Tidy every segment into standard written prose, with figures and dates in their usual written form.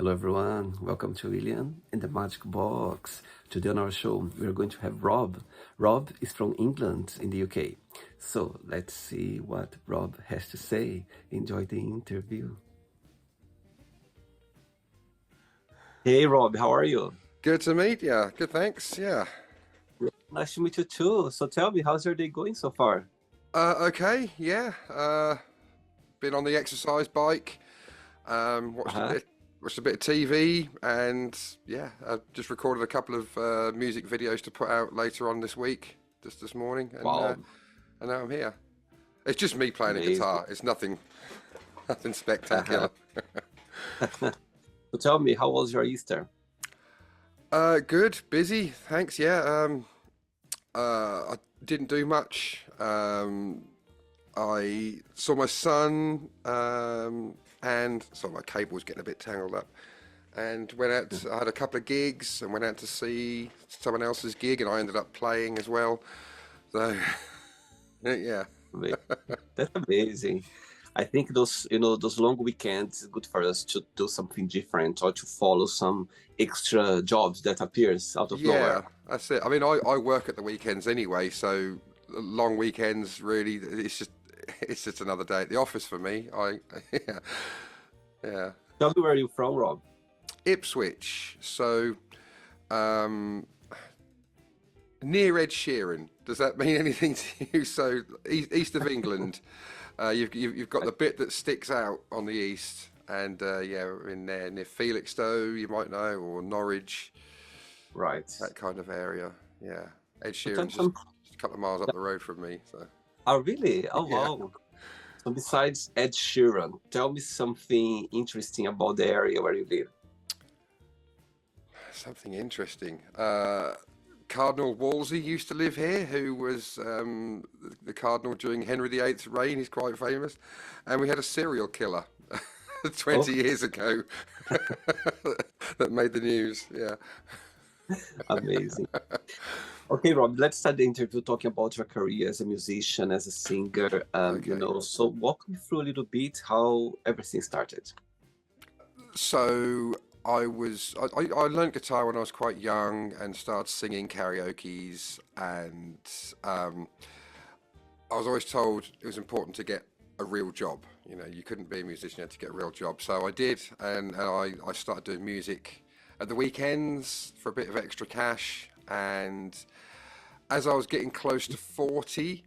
Hello, everyone. Welcome to William in the Magic Box. Today on our show, we are going to have Rob. Rob is from England in the UK. So let's see what Rob has to say. Enjoy the interview. Hey, Rob, how are you? Good to meet you. Good, thanks. Yeah. Nice to meet you too. So tell me, how's your day going so far? Okay. Yeah. Been on the exercise bike. Watched a Uh-huh. bit of TV, and yeah, I just recorded a couple of music videos to put out later on this week, just this morning, Wow, and now I'm here. It's just me playing a amazing. guitar. It's nothing, nothing Uh-huh. spectacular. So tell me, how was your Easter? Good, busy. Thanks. Yeah. I didn't do much. I saw my son, and so my cable was getting a bit tangled up. And went out. I had a couple of gigs and went out to see someone else's gig, and I ended up playing as well. So yeah, Ama- That's amazing. I think those long weekends is good for us to do something different or to follow some extra jobs that appears out of yeah, nowhere. that's it. I mean, I work at the weekends anyway, so long weekends really. It's just another day at the office for me. Yeah, yeah. Tell me where you're from, Rob. Ipswich. So um, near Ed Sheeran. Does that mean anything to you? So east of England, you've got the bit that sticks out on the east, and yeah, we're in there near Felixstowe, you might know, or Norwich, Right. that kind of area. Yeah, Ed So tell me Sheeran's just some. a couple of miles up the road from me. So Oh, really? Oh, yeah, wow. So besides Ed Sheeran, tell me something interesting about the area where you live. something interesting. Cardinal Wolsey used to live here, who was the cardinal during Henry VIII's reign. He's quite famous. And we had a serial killer 20 Okay, years ago that made the news. Yeah. amazing. Okay, Rob, let's start the interview talking about your career as a musician, as a singer. Okay. So walk me through a little bit how everything started. So I learned guitar when I was quite young and started singing karaoke's, and um, I was always told it was important to get a real job. You know, you couldn't be a musician, you had to get a real job. So I did, and I started doing music at the weekends for a bit of extra cash. And as I was getting close to 40,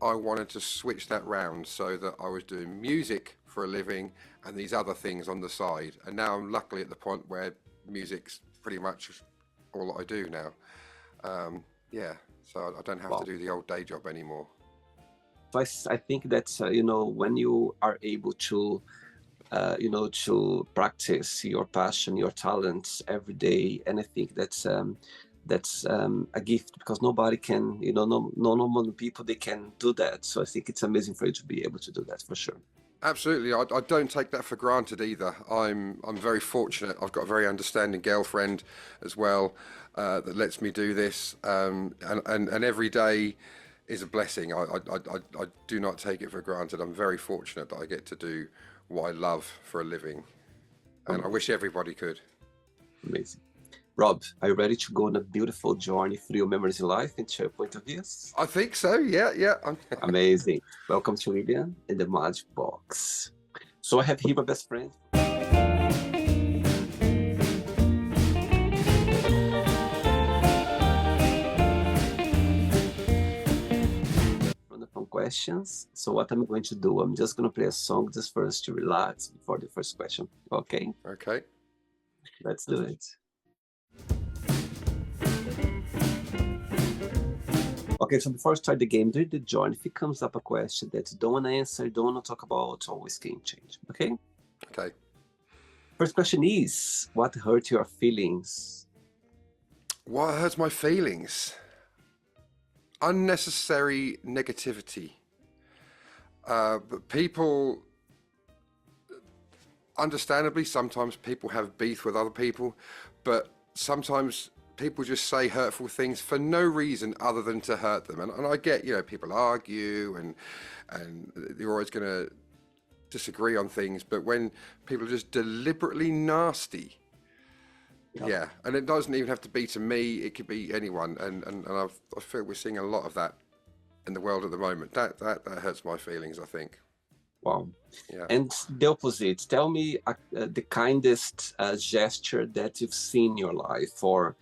I wanted to switch that round so that I was doing music for a living and these other things on the side. And now I'm luckily at the point where music's pretty much all that I do now. Yeah, so I don't have to Wow. do the old day job anymore. So I think that's when you are able to practice your passion, your talents every day, and I think that's a gift because nobody can, no normal people they can do that. So I think it's amazing for you to be able to do that for sure. Absolutely, I don't take that for granted either. I'm very fortunate. I've got a very understanding girlfriend as well that lets me do this, and every day is a blessing. I do not take it for granted. I'm very fortunate that I get to do what I love for a living, and I wish Amazing, everybody could. amazing. Rob, are you ready to go on a beautiful journey through your memories in life and share point of views? I think so. Yeah, yeah. Amazing. Welcome to William in the Magic Box. So I have here my best friend from the phone questions. So what I'm going to do, I'm just going to play a song just for us to relax before the first question. Okay, Okay. let's do it. Okay, so before I start the game, during the join, if it comes up a question that you don't want to answer, don't want to talk about, always can change. Okay? Okay. First question is, what hurt your feelings? What hurts my feelings? Unnecessary negativity. But people, understandably, sometimes people have beef with other people, but sometimes people just say hurtful things for no reason other than to hurt them. And I get, people argue and you're always going to disagree on things, but when people are just deliberately nasty, yeah, and it doesn't even have to be to me; it could be anyone, and I feel we're seeing a lot of that in the world at the moment. That hurts my feelings, I think. Wow. Yeah. And the opposite. Tell me the kindest gesture that you've seen in your life, or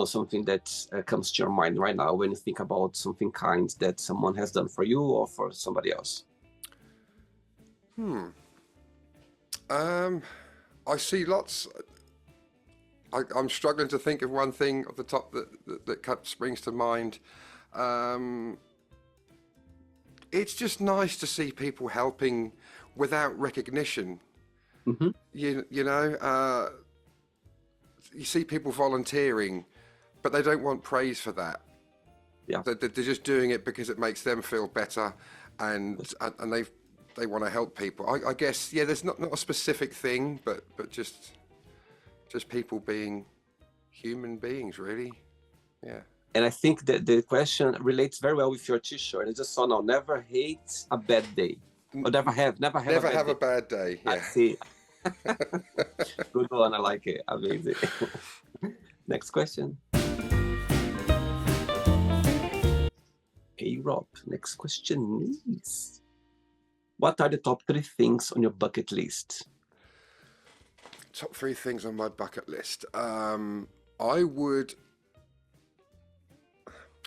something that comes to your mind right now when you think about something kind that someone has done for you or for somebody else. I see lots. I'm struggling to think of one thing off the top that springs to mind. Um, it's just nice to see people helping without recognition. Hmm. You know, you see people volunteering, but they don't want praise for that. Yeah. They're just doing it because it makes them feel better, and they want to help people. I guess, yeah. There's not a specific thing, but just people being human beings, really. Yeah. And I think that the question relates very well with your T-shirt. I just saw now, never hate a bad day. Or never have a Never bad have day. a bad day. I Yeah. see. Good one, I like it. Amazing. Next question. Hey, Rob, next question is, what are the top 3 things on your bucket list? Top 3 things on my bucket list.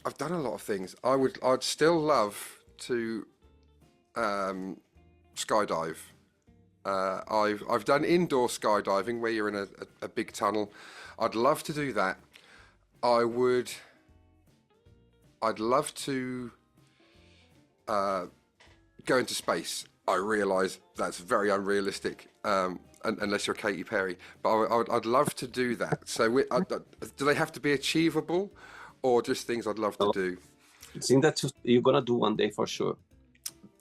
I've done a lot of things. I'd still love to skydive. I've done indoor skydiving where you're in a big tunnel. I'd love to do that. I'd love to go into space. I realise that's very unrealistic, unless you're Katy Perry. But I'd love to do that. So, do they have to be achievable, or just things I'd love to do? I think that you're gonna do one day for sure.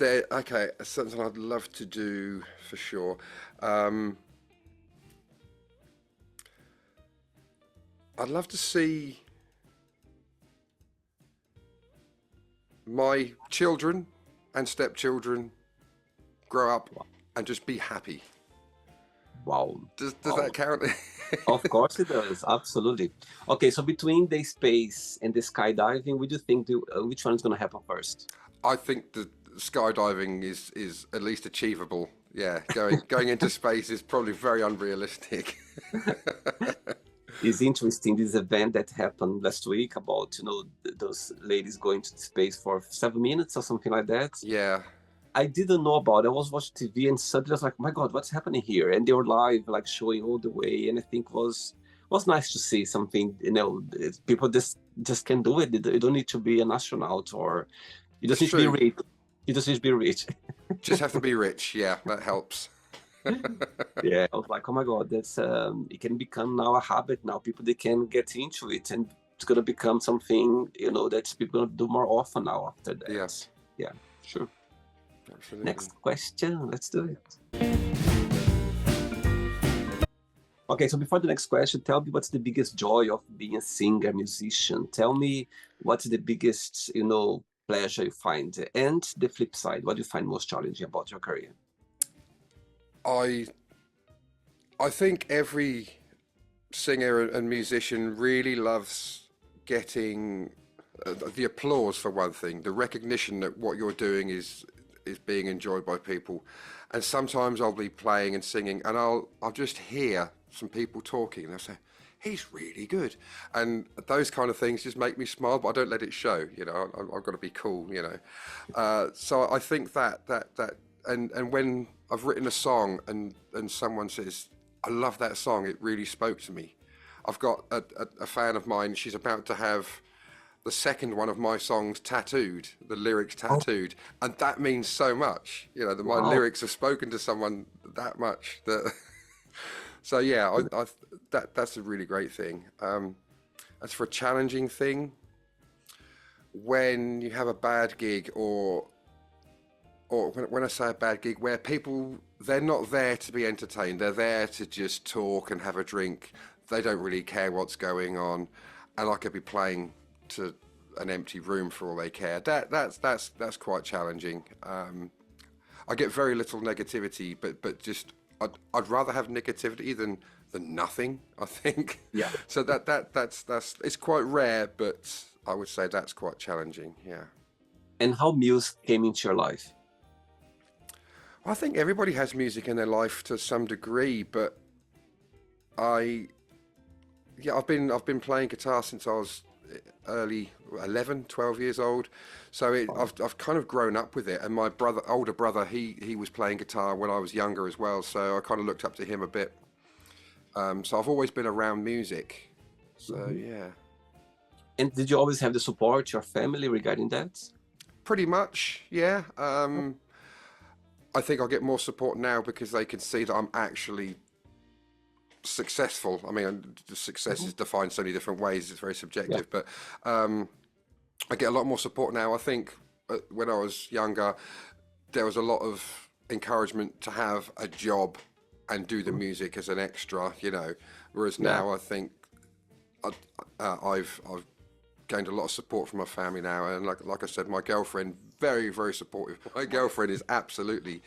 Okay, something I'd love to do for sure. I'd love to see my children and stepchildren grow up and just be happy. Wow. Does Wow. that count? Of course it does, absolutely. Okay, so between the space and the skydiving, would you think which one is going to happen first? I think the skydiving is at least achievable. Yeah, going into space is probably very unrealistic. It's interesting, this event that happened last week about those ladies going to space for 7 minutes or something like that. Yeah. I didn't know about it. I was watching TV and suddenly I was like, my God, what's happening here? And they were live, like showing all the way. And I think was nice to see something, people just can do it. You don't need to be an astronaut, or you just need to be rich. You just need to be rich. Just have to be rich. Yeah, that helps. Yeah, I was like, oh my God, that's it can become now a habit now. People, they can get into it, and it's gonna become something, that people gonna do more often now after that. Yes. Yeah, sure. Absolutely. Next question, let's do it. Okay, so before the next question, tell me what's the biggest joy of being a singer, musician? Tell me what's the biggest, pleasure you find, and the flip side, what do you find most challenging about your career? I think every singer and musician really loves getting the applause, for one thing, the recognition that what you're doing is being enjoyed by people. And sometimes I'll be playing and singing, and I'll just hear some people talking, and they'll say, "He's really good," and those kind of things just make me smile. But I don't let it show. I've got to be cool. So I think that and when I've written a song and someone says, "I love that song," it really spoke to me. I've got a fan of mine. She's about to have the second one of my songs tattooed, the lyrics tattooed, and that means so much. That my lyrics have spoken to someone that much. That so yeah, that's a really great thing. As for a challenging thing, when you have a bad gig, or when I say a bad gig, where people, they're not there to be entertained, they're there to just talk and have a drink. They don't really care what's going on, and I could be playing to an empty room for all they care. That's quite challenging. I get very little negativity, but just I'd rather have negativity than nothing, I think. Yeah. So that's it's quite rare, but I would say that's quite challenging. Yeah. And how music came into your life? I think everybody has music in their life to some degree, but I yeah, I've been playing guitar since I was early 11, 12 years old. So I've kind of grown up with it. And my older brother, he was playing guitar when I was younger as well. So I kind of looked up to him a bit. So I've always been around music. So yeah, And did you always have the support, your family regarding that? pretty much. Yeah. I think I'll get more support now because they can see that I'm actually successful. I mean, success is defined so many different ways. It's very Yeah. subjective, but I get a lot more support now. I think when I was younger, there was a lot of encouragement to have a job and do the music as an extra, you know. Whereas Yeah. now, I think I've gained a lot of support from my family now, and like I said, my girlfriend very supportive. My girlfriend is absolutely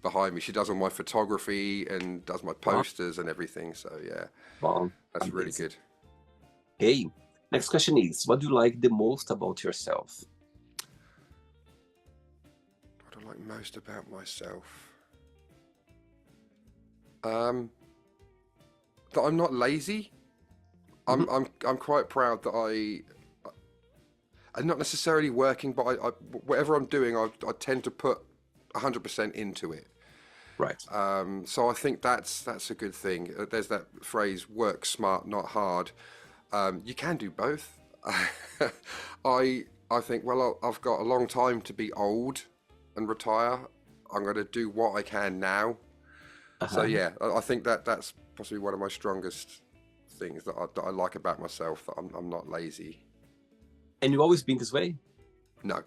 behind me. She does all my photography and does my Wow. posters and everything. So yeah, Wow. that's really Amazing. good. Okay. Next question is, what do you like the most about yourself? What I like most about myself, um, that I'm not lazy. Mhm. I'm quite proud that I'm not necessarily working, but whatever I'm doing, I tend to put 100% into it. Right. So I think that's a good thing. There's that phrase, work smart, not hard. You can do both. I think, well, I've got a long time to be old and retire. I'm going to do what I can now. So Uh-huh. yeah, I think that's possibly one of my strongest things that I like about myself. That I'm not lazy. And you always been this way? No,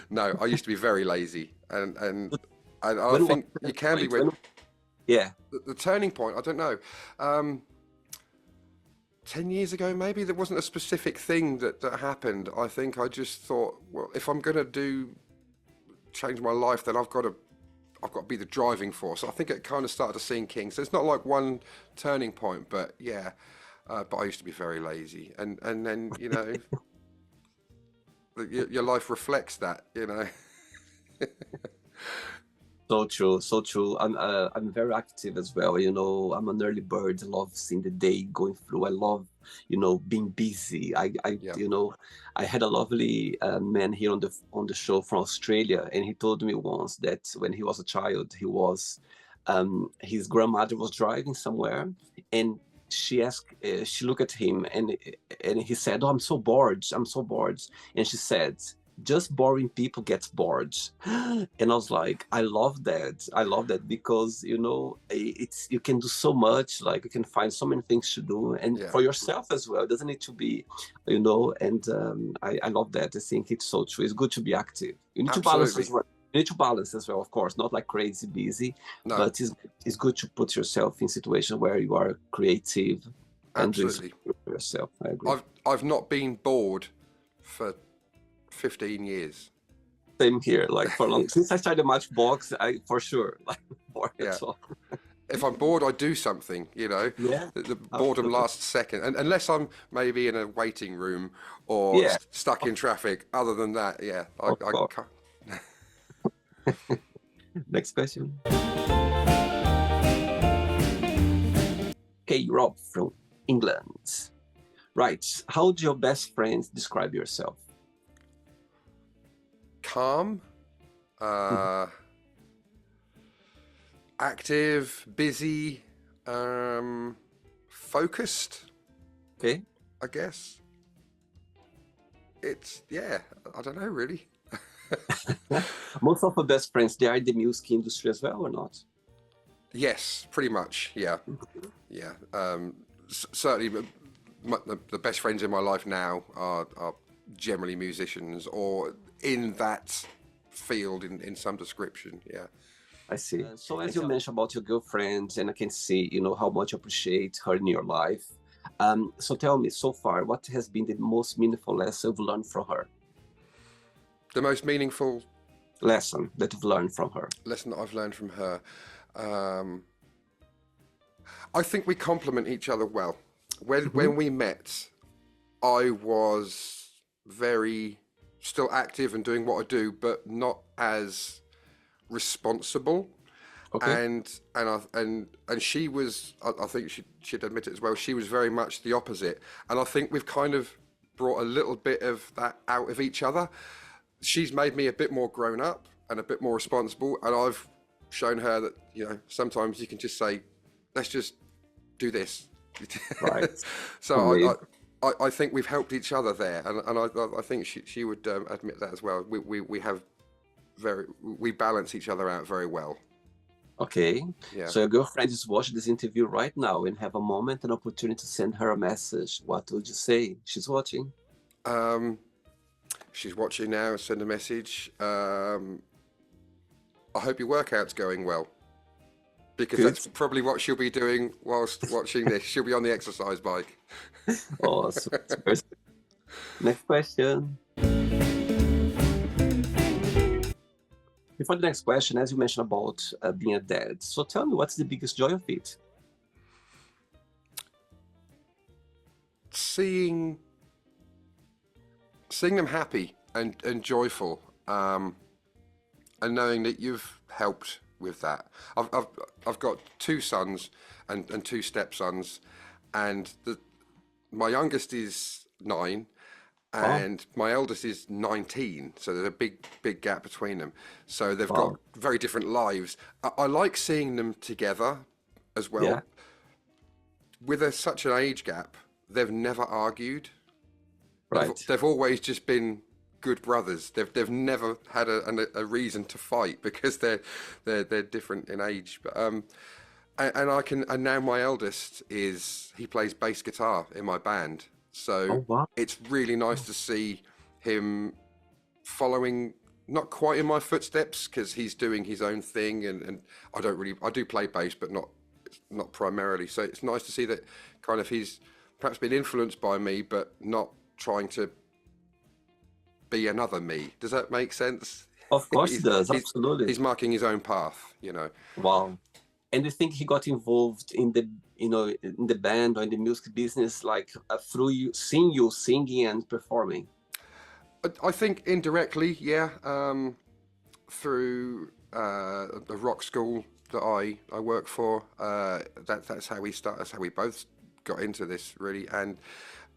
no. I used to be very lazy, and I When was think you that can be point? when Yeah. the turning point. I don't know. Um, 10 years ago, maybe there wasn't a specific thing that happened. I think I just thought, well, if I'm gonna do change my life, then I've got to be the driving force. I think it kind of started to sink in. So it's not like one turning point, but yeah. But I used to be very lazy, and then your life reflects that. So true, so true. I'm very active as well. You know, I'm an early bird. I love seeing the day going through. I love, being busy. Yeah, I had a lovely man here on the show from Australia, and he told me once that when he was a child, his grandmother was driving somewhere, and she looked at him, and he said, "Oh, I'm so bored. I'm so bored." And she said, just boring people gets bored. And I was like, I love that. I love that because it's you can do so much. Like you can find so many things to do, and yeah, for yourself as well. It doesn't need to be, And I love that. I think it's so true. It's good to be active. You need to balance as absolutely. well. You need to balance as well, of course, not like crazy busy, No, but it's good to put yourself in situations where you are creative and doing absolutely. something for yourself. I agree. I've not been bored for 15 years. Same here. Like for long since I started Matchbox, I for sure like bored Yeah. as well. If I'm bored, I do something. Yeah, The boredom absolutely. lasts a second, and unless I'm maybe in a waiting room or Yeah, stuck in traffic. Other than that, yeah, of I course. can't. Next question. Okay, Rob from England. Right. How do your best friends describe yourself? Calm, Mhm. uh, active, busy, focused. Okay. I guess it's yeah. I don't know really. Most of my best friends, they are in the music industry as well or not? Yes, pretty much. Yeah, Mhm. yeah. Certainly, the best friends in my life now are generally musicians or in that field in some description. Yeah. I see. So as you mentioned about your girlfriend, and I can see, how much you appreciate her in your life. So tell me, so far, what has been the most meaningful lesson you've learned from her? The most meaningful. lesson that you've learned from her? Lesson that I've learned from her. I think we complement each other well. When we met, I was very still active and doing what I do, but not as responsible. Okay. And she was. I think she'd admit it as well. She was very much the opposite. And I think we've kind of brought a little bit of that out of each other. She's made me a bit more grown up and a bit more responsible, and I've shown her that sometimes you can just say, let's just do this. Right. So Amazing. I think we've helped each other there, and I think she would admit that as well. We balance each other out very well. Okay. Yeah. So your girlfriend is watching this interview right now and have a moment, an opportunity to send her a message. What would you say? She's watching. She's watching now. Send a message. I hope your workout's going well, because Good. that's probably what she'll be doing whilst watching this. She'll be on the exercise bike. Awesome. Next question. Before the next question, as you mentioned about being a dad, so tell me, what's the biggest joy of it? Seeing them happy and joyful, and knowing that you've helped with that. I've got two sons and two stepsons, and my youngest is 9, Wow. and my eldest is 19. So there's a big gap between them. So they've Wow. got very different lives. I like seeing them together as well. Yeah. With such an age gap, they've never argued. Right. They've always just been good brothers. They've never had a reason to fight, because they're different in age. But and now my eldest he plays bass guitar in my band. So Oh, wow. it's really nice to see him following, not quite in my footsteps, because he's doing his own thing, and I do play bass, but not primarily. So it's nice to see that kind of he's perhaps been influenced by me, but not trying to be another me. Does that make sense? Of course it does. He's Absolutely. he's marking his own path. Wow. And you think he got involved in the, in the band or in the music business, like through you singing and performing? I think indirectly, yeah. Through the rock school that I work for, that's how we start. That's how we both got into this, really. And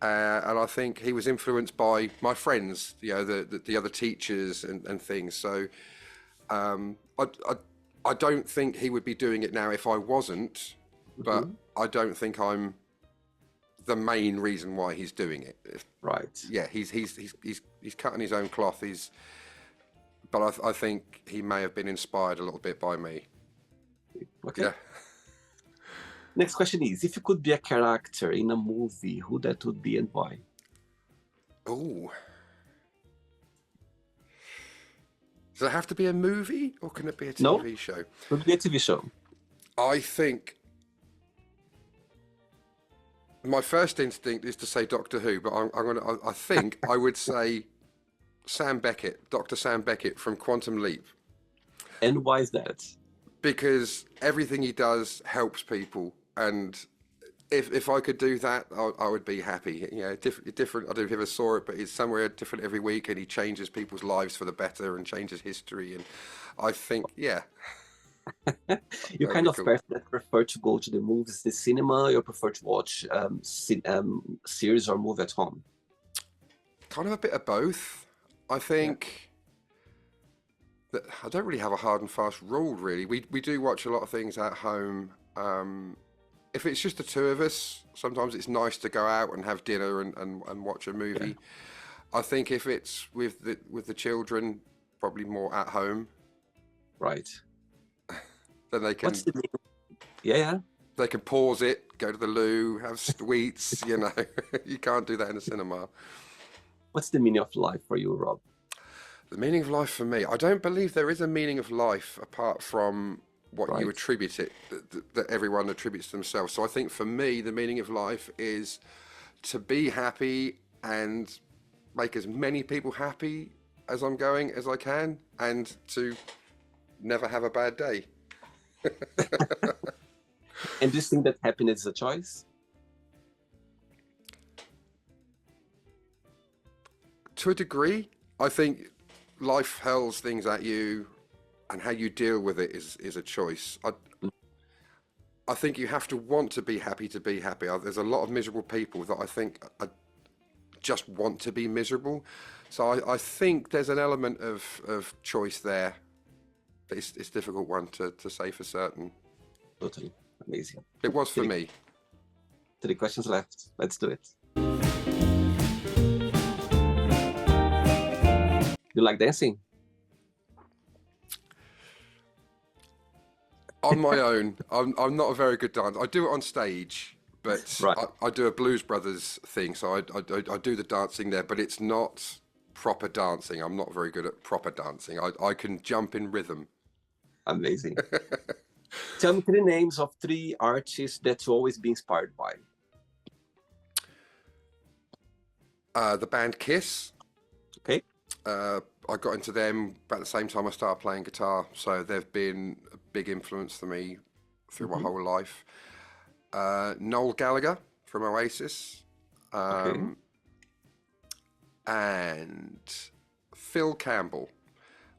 I think he was influenced by my friends, the other teachers and things. So I don't think he would be doing it now if I wasn't, but I don't think I'm the main reason why he's doing it. Right. Yeah, he's cutting his own cloth. But I think he may have been inspired a little bit by me. Okay. Yeah. Next question is, if you could be a character in a movie, who that would be and why? Oh. Does it have to be a movie, or can it be a No. TV show? It would be a TV show. I think my first instinct is to say Doctor Who, but I think I would say Sam Beckett, Dr. Sam Beckett from Quantum Leap, And why is that? because everything he does helps people, and if I could do that, I would be happy. Different. I don't know if you ever saw it, but it's somewhere different every week, and he changes people's lives for the better and changes history. And I think, yeah, You're that'd kind be of cool. person that prefer to go to the movies, the cinema, or prefer to watch series or movie at home? Kind of a bit of both. I think that I don't really have a hard and fast rule, really. We do watch a lot of things at home. If it's just the two of us, sometimes it's nice to go out and have dinner and watch a movie. I think if it's with the children, probably more at home. Right. Then they can What's the name? Yeah. they can pause it, go to the loo, have sweets. You can't do that in the cinema. What's the meaning of life for you, Rob? The meaning of life for me, I don't believe there is a meaning of life apart from what you Right. attribute it, that everyone attributes to themselves. So I think for me, the meaning of life is to be happy and make as many people happy as I'm going as I can, and to never have a bad day. And do you think that happiness is a choice? To a degree, I think life hurls things at you, and how you deal with it is a choice. I think you have to want to be happy to be happy. There's a lot of miserable people that I think just want to be miserable. So I think there's an element of choice there. But it's a difficult one to say for certain. Totally. Amazing. It was for me. 3 questions left. Let's do it. You like dancing? On my own, I'm not a very good dancer. I do it on stage, but Right. I do a Blues Brothers thing, so I do the dancing there, but it's not proper dancing. I'm not very good at proper dancing. I can jump in rhythm. Amazing. Tell me 3 names of 3 artists that you always be inspired by. The band Kiss. Okay. I got into them about the same time I started playing guitar, so they've been a big influence for me through my whole life. Noel Gallagher from Oasis, and Phil Campbell,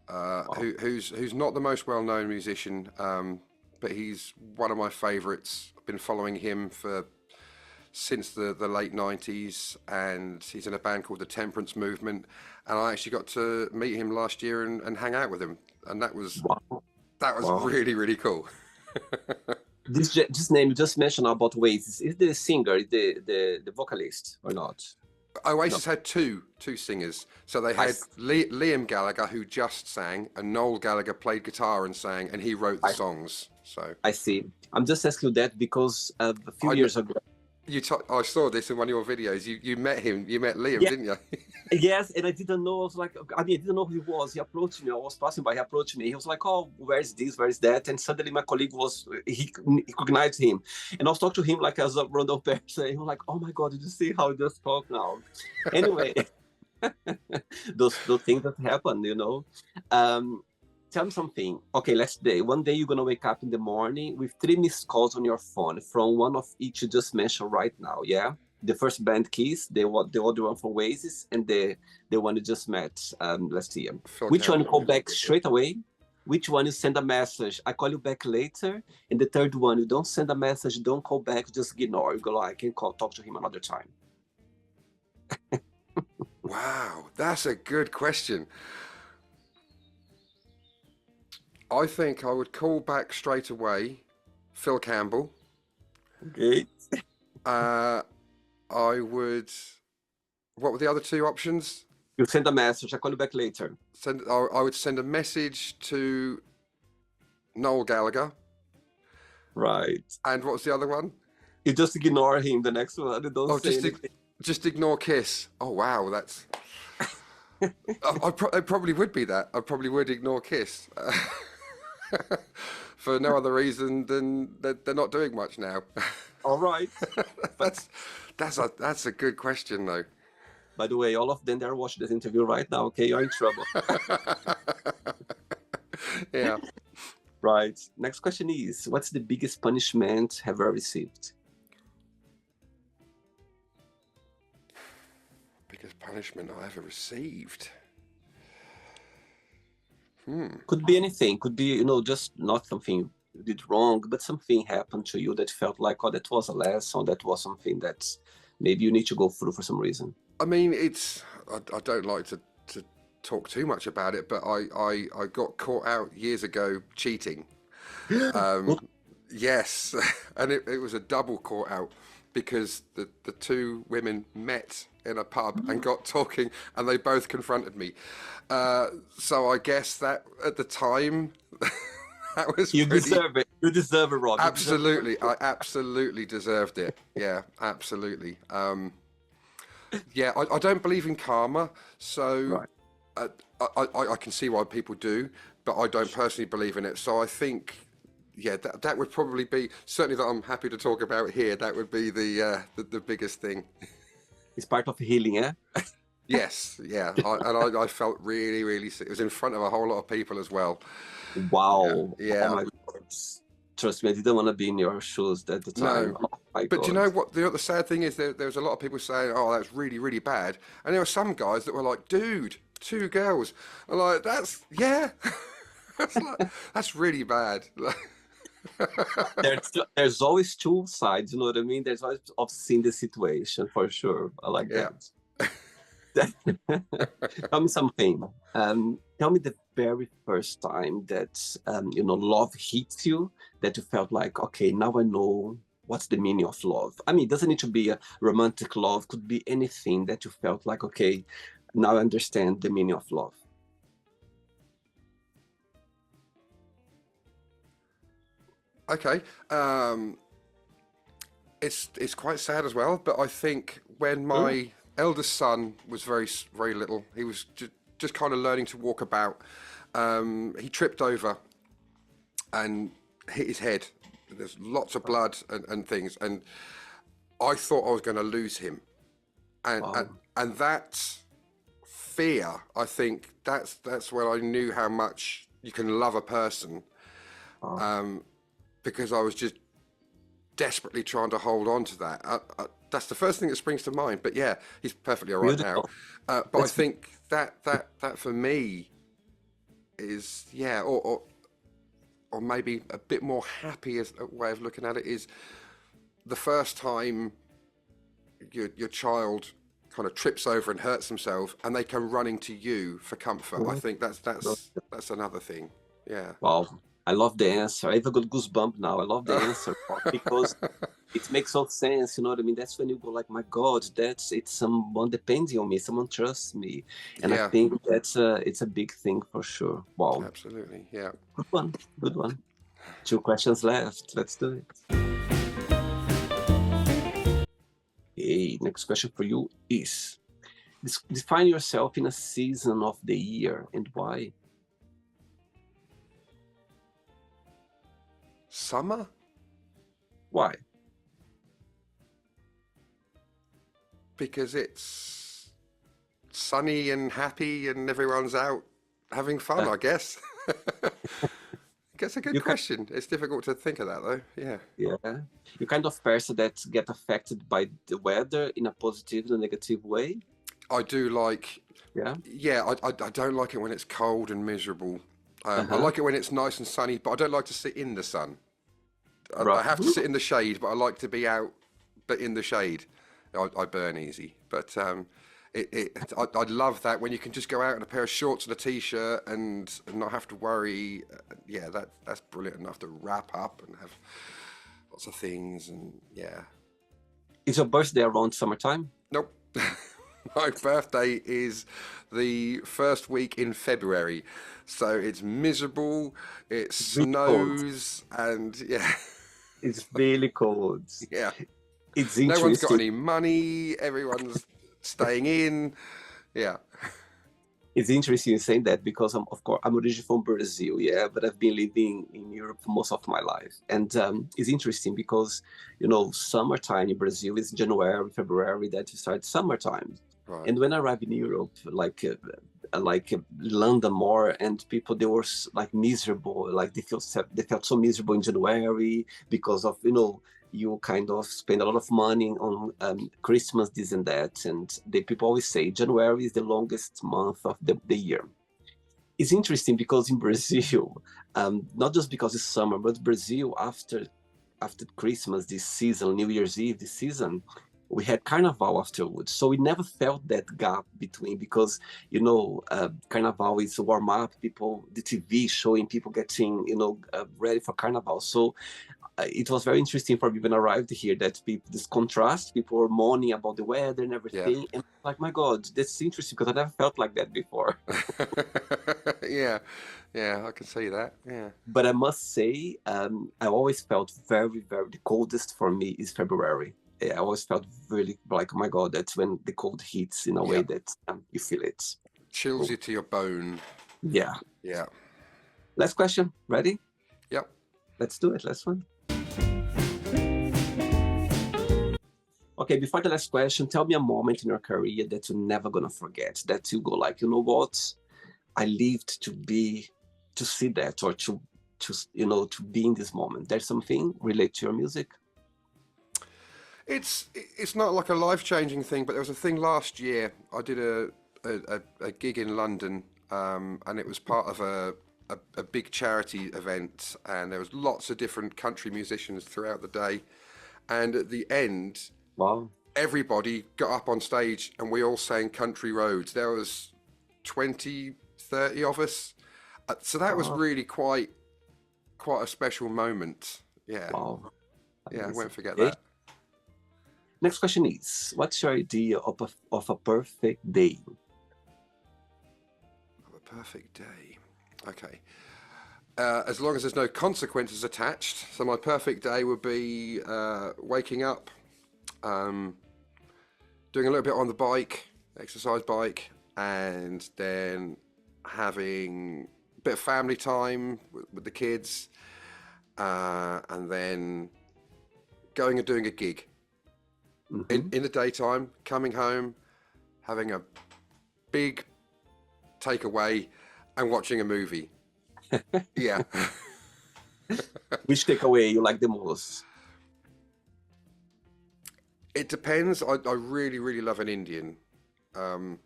who's not the most well-known musician, but he's one of my favourites. I've been following him since the late 90s, and he's in a band called the Temperance Movement, and I actually got to meet him last year and hang out with him, and that was really, really cool. This name you just mentioned about Oasis, is the singer, the vocalist or not? Oasis had two singers. So they had Liam Gallagher, who just sang, and Noel Gallagher played guitar and sang, and he wrote the songs. So I see. I'm just asking you that because a few years ago. I saw this in one of your videos. You met him. You met Liam, didn't you? Yes, and I didn't know. I was like, I didn't know who he was. He approached me. I was passing by. He approached me. He was like, "Oh, where's this? Where's that?" And suddenly, my colleague he recognized him, and I was talking to him like as a random person. He was like, "Oh my God, did you see how he just talk now?" Anyway, those things that happen, you know. Tell me something. Okay, let's say one day you're gonna wake up in the morning with 3 missed calls on your phone from one of each you just mentioned right now. Yeah, the first band Kiss, the other one from Oasis, and the one you just met last year. Which one you call back straight away? Which one you send a message? I call you back later. And the third one, you don't send a message, don't call back, just ignore. You go like, I can talk to him another time. Wow, that's a good question. I think I would call back straight away Phil Campbell. Okay. I would... What were the other 2 options? You send a message, I call you back later. I would send a message to Noel Gallagher. Right. And what was the other one? You just ignore him, the next one. Don't say anything. Just ignore Kiss. Oh, wow, that's... I probably would be that. I probably would ignore Kiss. For no other reason than they're not doing much now. All right. That's a good question, though. By the way, all of them, they're watching this interview right now, okay? You're in trouble. Yeah. Right. Next question is, what's the biggest punishment have ever received? Biggest punishment I ever received? Could be anything. Could be, just not something you did wrong, but something happened to you that felt like, oh, that was a lesson, that was something that maybe you need to go through for some reason. I mean, I don't like to talk too much about it, but I got caught out years ago cheating. Yes, and it was a double caught out because the 2 women met in a pub and got talking, and they both confronted me. So I guess that at the time, that was deserve it. You deserve it, Rob. Absolutely, I absolutely deserved it. Yeah, absolutely. Yeah, I don't believe in karma, so I can see why people do, but I don't personally believe in it. So I think, yeah, that would probably be, certainly that I'm happy to talk about here, that would be the biggest thing. It's part of healing, eh? Yes, yeah, I felt really, really sick. It was in front of a whole lot of people as well. Yeah, Wow. Oh yeah. my God. Trust me, I didn't want to be in your shoes at the time. No, Oh my but do you God. know what? The sad thing is, there was a lot of people saying, "Oh, that's really, really bad," and there were some guys that were like, "Dude, two girls." I'm like, "That's yeah, that's like, that's really bad." There's always two sides, you know what I mean? There's always of seeing the situation for sure. I like Yeah. that. Tell me something. Tell me the very first time that love hits you, that you felt like, okay, now I know what's the meaning of love. I mean, it doesn't need to be a romantic love, could be anything that you felt like, okay, now I understand the meaning of love. Okay. It's quite sad as well, but I think when Mm. my eldest son was very little, he was just kind of learning to walk about. He tripped over and hit his head. There's lots of blood and things, and I thought I was going to lose him, and and, Wow. and that fear, I think that's when I knew how much you can love a person, Wow. because I was just desperately trying to hold on to that. That's the first thing that springs to mind. But yeah, he's perfectly all right now. Beautiful. But I That's think that for me is yeah, or maybe a bit more happy as a way of looking at it is the first time your child kind of trips over and hurts themselves and they come running to you for comfort. I think that's another thing. Yeah. wow. I love the answer. I even got goosebump now. I love the answer because it makes all sense. You know what I mean? That's when you go like, my God, it's someone depending on me, someone trusts me, and I Yeah, think it's a big thing for sure. Wow, absolutely. Yeah. good one, good one. Two questions left. Let's do it. Okay, next question for you is: define yourself in a season of the year and why. Summer? Why? Because it's sunny and happy and everyone's out having fun, Uh, I guess. That's a good you can, question. It's difficult to think of that though. Yeah. yeah, you kind of person that get affected by the weather in a positive and negative way. I do like, Yeah. yeah, I don't like it when it's cold and miserable. Uh I huh. like it when it's nice and sunny, but I don't like to sit in the sun. I Right. have to sit in the shade, but I like to be out, but in the shade. I burn easy, but I love that when you can just go out in a pair of shorts and a t-shirt and not have to worry. Yeah, that's brilliant enough to wrap up and have lots of things and yeah. Is your birthday around summertime? Nope. My birthday is the first week in February, so it's miserable. It Really cold. snows and yeah, It's really cold. yeah. It's No one's got interesting. any money. Everyone's staying in. Yeah, It's interesting you saying that because of course, I'm originally from Brazil, yeah, but I've been living in Europe for most of my life, and it's interesting because summertime in Brazil is January, February that you start summertime, right. and when I arrived in Europe, like London more, and people they were like miserable, like they felt so miserable in January because of you kind of spend a lot of money on Christmas, this and that. And the people always say January is the longest month of the year. It's interesting because in Brazil, not just because it's summer, but Brazil after Christmas this season, New Year's Eve this season, we had Carnival afterwards. So we never felt that gap between because Carnival is warm up, people, the TV showing people getting ready for Carnival. So it was very interesting for me when I arrived here that this contrast, people were moaning about the weather and Yeah. everything. And like, my God, that's interesting because I never felt like that before. Yeah, yeah, I can see that. Yeah, But I must say, I always felt very, very, the coldest for me is February. I always felt really like, oh my God, that's when the cold hits in a yeah. way that you feel it. Chills Cool. you to your bone. Yeah. Yeah. Last question. Ready? Yep. Let's do it. Last one. Okay, before the last question, tell me a moment in your career that you're never gonna forget. That you go like, you know what? I lived to see that, or to be in this moment. There's something related to your music. It's not like a life changing thing, but there was a thing last year. I did a gig in London, and it was part of a big charity event, and there was lots of different country musicians throughout the day. And at the end, Wow, everybody got up on stage, and we all sang Country Roads. There was 20, 30 of us, so that was wow, really quite a special moment. Yeah, wow. yeah, I Amazing. won't forget Okay. that. Next question is, what's your idea of a perfect day? A perfect day. Okay. As long as there's no consequences attached. So my perfect day would be waking up, um, doing a little bit on the bike, exercise bike, and then having a bit of family time with the kids, and then going and doing a gig Hmm. in the daytime, coming home, having a big takeaway, and watching a movie. Yeah. Which takeaway you like the most? It depends. I really, really love an Indian. Um,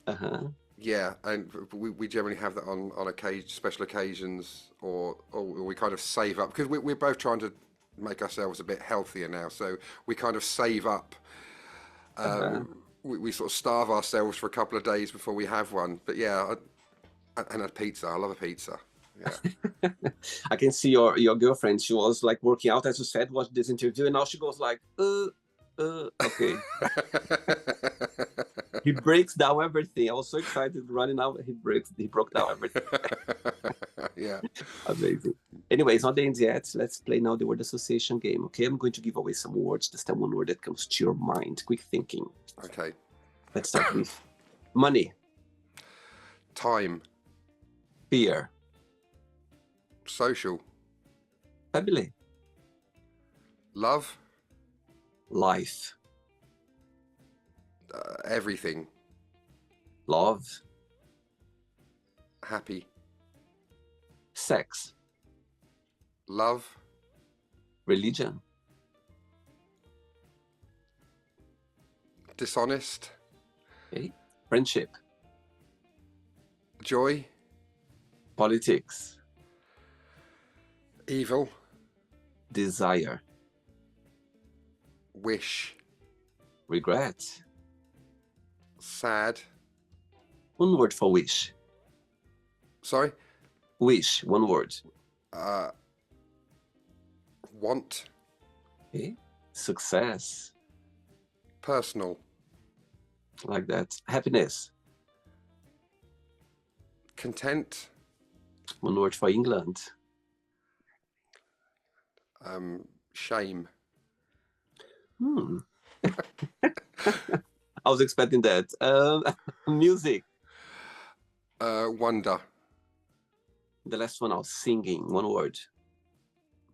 Uh-huh. yeah, and we generally have that on special occasions, or we kind of save up because we're both trying to make ourselves a bit healthier now. So we kind of save up. Uh-huh. We sort of starve ourselves for a couple of days before we have one. But yeah, and a pizza. I love a pizza. Yeah. I can see your girlfriend. She was like working out, as you said, watched this interview, and now she goes like, okay. He breaks down everything. I was so excited running out. He broke down everything. Yeah. Amazing. Anyway, it's not the end yet. Let's play now the word association game. Okay, I'm going to give away some words. Just tell one word that comes to your mind. Quick thinking. Okay. Let's start with money, Time. fear, Social. family, Love. life, Everything. love, Happy. sex, Love. religion, Dishonest. okay, friendship, Joy. politics, Evil. desire, Wish. regret. Sad. One word for wish. Sorry. Wish, one word. Want. Okay. Success, Personal. like that. Happiness, Content. one word for England. Shame. Hmm. I was expecting that. Music. Wonder. The last one, I was singing. One word.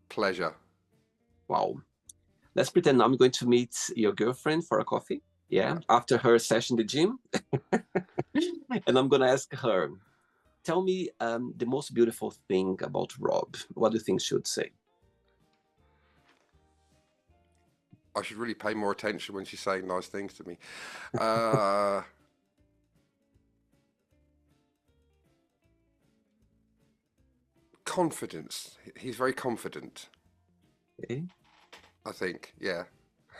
Pleasure. Wow. Let's pretend now I'm going to meet your girlfriend for a coffee. Yeah. After her session in the gym. And I'm going to ask her, tell me the most beautiful thing about Rob. What do you think she would say? I should really pay more attention when she's saying nice things to me. Confidence. He's very confident, Okay. I think. Yeah.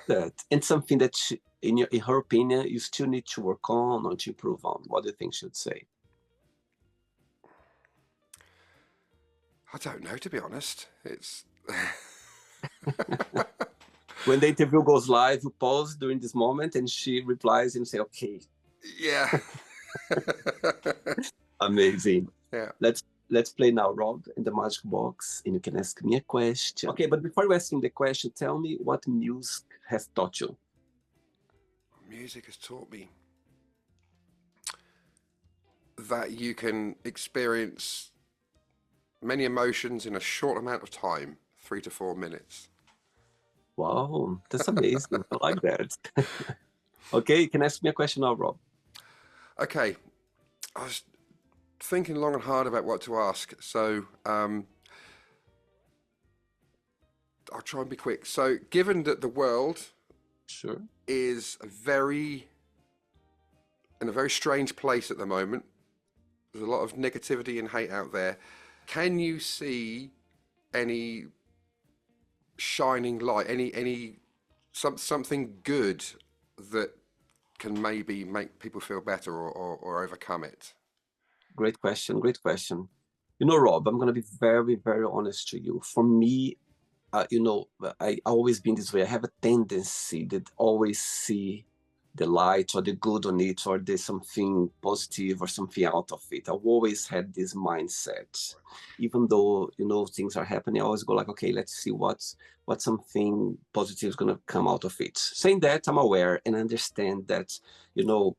That and something that she, in her opinion, you still need to work on or to improve on. What do you think she would say? I don't know, to be honest. It's. When the interview goes live, you pause during this moment and she replies and say, okay, Yeah. amazing. Yeah. Let's play now, Rob, in the magic box, and you can ask me a question. Okay, but before you ask me the question, tell me what music has taught you. Music has taught me that you can experience many emotions in a short amount of time, 3 to 4 minutes. Wow, that's amazing. I like that. Okay, you can ask me a question now, Rob. Okay, I was thinking long and hard about what to ask, so I'll try and be quick. So, given that the world Sure. is in a very strange place at the moment, there's a lot of negativity and hate out there. Can you see any shining light, something good that can maybe make people feel better or overcome it? Great question. Great question. You know, Rob, I'm going to be very, very honest to you. For me, you know, I always been this way. I have a tendency that always see the light or the good on it, or there's something positive or something out of it. I've always had this mindset. Even though, you know, things are happening, I always go like, okay, let's see what something positive is gonna come out of it. Saying that, I'm aware and understand that, you know,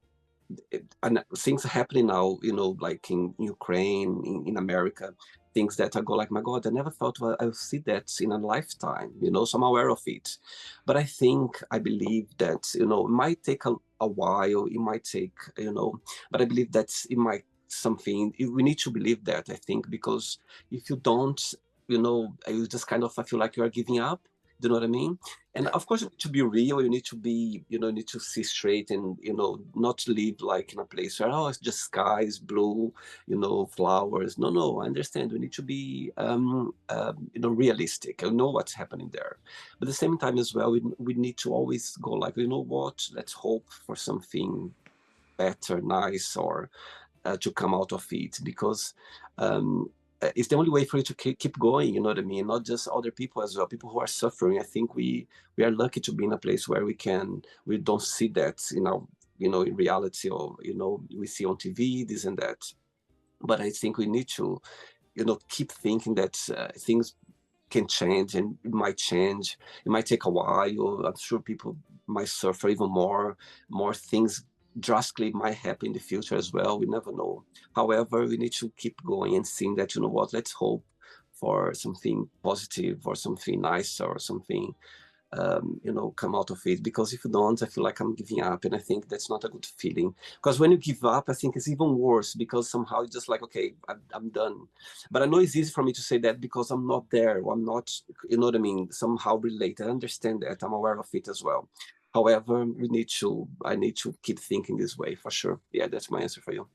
and things are happening now, you know, like in Ukraine, in America, things that I go like, my God, I never thought I would see that in a lifetime, you know, so I'm aware of it. But I believe that, you know, it might take a while, it might take, you know, but I believe that it might something, we need to believe that, I think, because if you don't, you know, you just kind of, I feel like you are giving up. Do you know what I mean? And Yeah. of course, you need to be real. You need to be, you know, you need to see straight and, you know, not live like in a place where, oh, it's just skies, blue, you know, flowers. No, no, I understand. We need to be, you know, realistic. I know what's happening there. But at the same time as well, we need to always go like, you know what, let's hope for something better, nice, or to come out of it, because it's the only way for you to keep going, you know what I mean? Not just other people as well, people who are suffering. I think we are lucky to be in a place where we don't see that, you know, in reality, or, you know, we see on TV, this and that. But I think we need to, you know, keep thinking that things can change, and it might change. It might take a while. I'm sure people might suffer even more things drastically might happen in the future as well. We never know. However, we need to keep going and seeing that, you know what, let's hope for something positive or something nice or something, you know, come out of it. Because if you don't, I feel like I'm giving up, and I think that's not a good feeling. Because when you give up, I think it's even worse, because somehow it's just like, okay, I'm done. But I know it's easy for me to say that because I'm not there, or I'm not, you know what I mean, somehow related. I understand that, I'm aware of it as well. However, I need to keep thinking this way for sure. Yeah, that's my answer for you.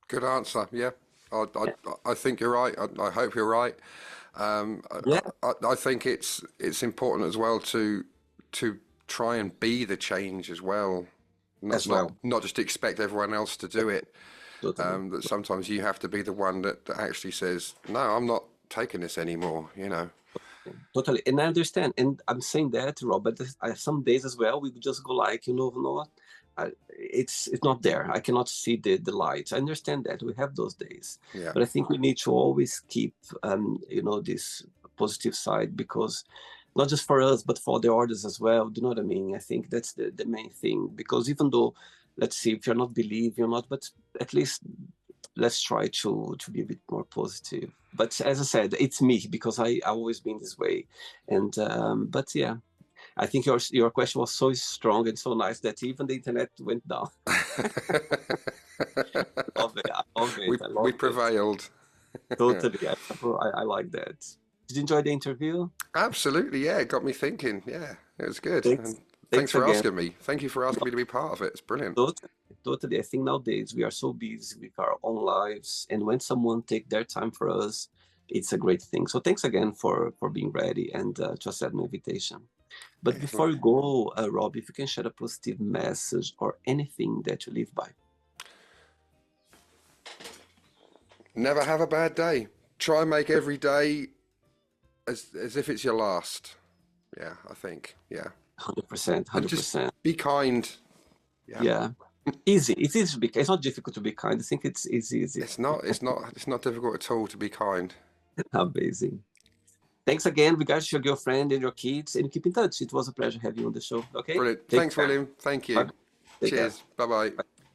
Good answer. Yeah, I, Yeah. I think you're right. I hope you're right. Yeah, I think it's important as well to try and be the change as well, as well. not just expect everyone else to do it. Totally. That sometimes you have to be the one that actually says, no, I'm not taking this anymore. You know. Totally, and I understand, and I'm saying that, Robert. Some days as well, we just go like, you know what, it's not there. I cannot see the light. I understand that we have those days, Yeah. but I think we need to always keep, you know, this positive side, because not just for us, but for the others as well. Do you know what I mean? I think that's the main thing, because even though, let's see, if you're not believe, you're not, but at least let's try to be a bit more positive. But as I said, it's me, because I always been this way. And but yeah, I think your question was so strong and so nice that even the internet went down. Love it. I love it. I We love it. prevailed. Totally. I like that. Did you enjoy the interview? Absolutely, yeah. It got me thinking. Yeah, it was good. Thanks. And thanks Thanks for again. asking me. Thank you for asking me to be part of it. It's brilliant. Totally. Totally. I think nowadays we are so busy with our own lives, and when someone take their time for us, it's a great thing. So thanks again for being ready and to accept my invitation. But Excellent. before you go, Rob, if you can share a positive message or anything that you live by. Never have a bad day. Try and make every day as if it's your last. Yeah, I think. Yeah. 100%, And just 100%. be kind. Yeah. Yeah. Easy. It's easy to be, it's not difficult to be kind. I think it's easy. It's not difficult at all to be kind. Amazing. Thanks again. Regards to your girlfriend and your kids, and keep in touch. It was a pleasure having you on the show. Okay? Brilliant. Take Thanks, care. William. Thank Bye. you. Take care. Cheers. Bye bye.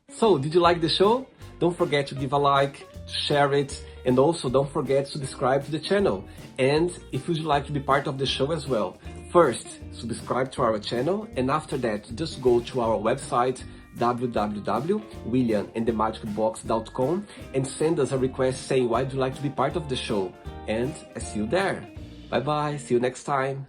So, did you like the show? Don't forget to give a like, to share it, and also don't forget to subscribe to the channel. And if you'd like to be part of the show as well, First, subscribe to our channel, and after that, just go to our website www.williamandthemagicbox.com and send us a request saying why would you like to be part of the show. And I see you there. Bye bye, see you next time.